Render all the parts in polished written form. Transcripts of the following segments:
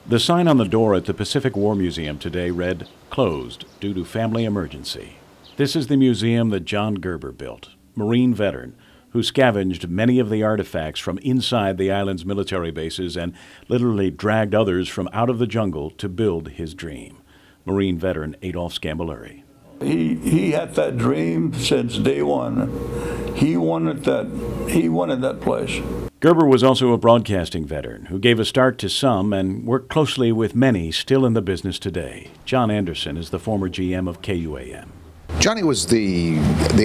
The sign on the door at the Pacific War Museum today read, "Closed due to family emergency." This is the museum that John Gerber built, Marine veteran, who scavenged many of the artifacts from inside the island's military bases and literally dragged others from out of the jungle to build his dream. Marine veteran Adolph Scamboluri. He had that dream since day one. He wanted that place. Gerber was also a broadcasting veteran who gave a start to some and worked closely with many still in the business today. John Anderson is the former GM of KUAM. Johnny was the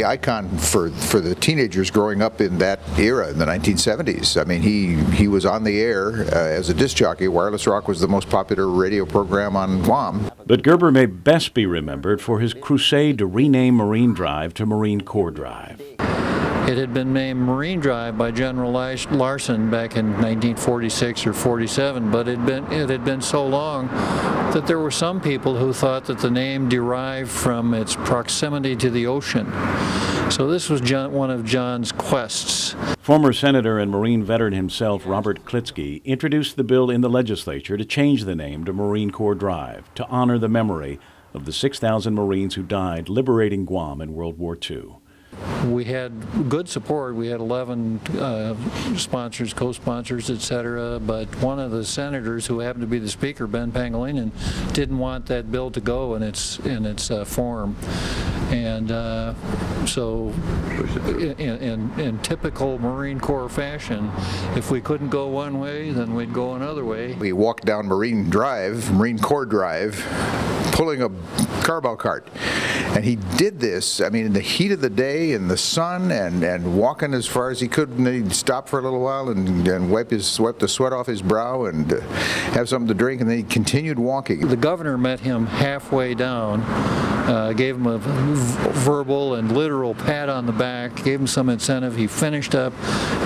icon for the teenagers growing up in that era in the 1970s. I mean, he was on the air as a disc jockey. Wireless Rock was the most popular radio program on Guam. But Gerber may best be remembered for his crusade to rename Marine Drive to Marine Corps Drive. It had been named Marine Drive by General Larson back in 1946 or 47, but it had been so long that there were some people who thought that the name derived from its proximity to the ocean. So this was one of John's quests. Former Senator and Marine veteran himself, Robert Klitsky, introduced the bill in the legislature to change the name to Marine Corps Drive to honor the memory of the 6,000 Marines who died liberating Guam in World War II. We had good support. We had 11 sponsors, co-sponsors, etc. But one of the senators, who happened to be the speaker, Ben Pangilinan, didn't want that bill to go in its form. And so, in typical Marine Corps fashion, if we couldn't go one way, then we'd go another way. We walked down Marine Corps Drive, pulling a carbo cart. And he did this, I mean, in the heat of the day, in the sun, and walking as far as he could. And he'd stop for a little while and wipe the sweat off his brow and have something to drink, and then he continued walking. The governor met him halfway down, gave him a verbal and literal pat on the back, gave him some incentive. He finished up,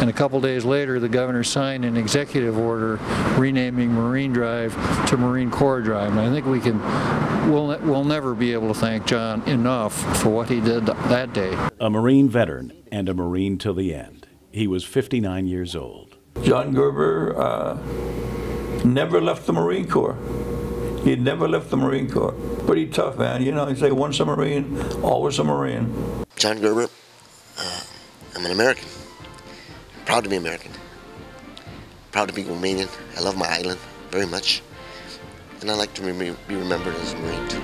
and a couple days later the governor signed an executive order renaming Marine Drive to Marine Corps Drive. And I think we'll never be able to thank John enough for what he did that day. A Marine veteran and a Marine till the end. He was 59 years old. John Gerber never left the Marine Corps. He never left the Marine Corps. Pretty tough, man. You know, you say once a Marine, always a Marine. John Gerber, I'm an American. Proud to be American. Proud to be Romanian. I love my island very much. And I like to be remembered as a Marine, too.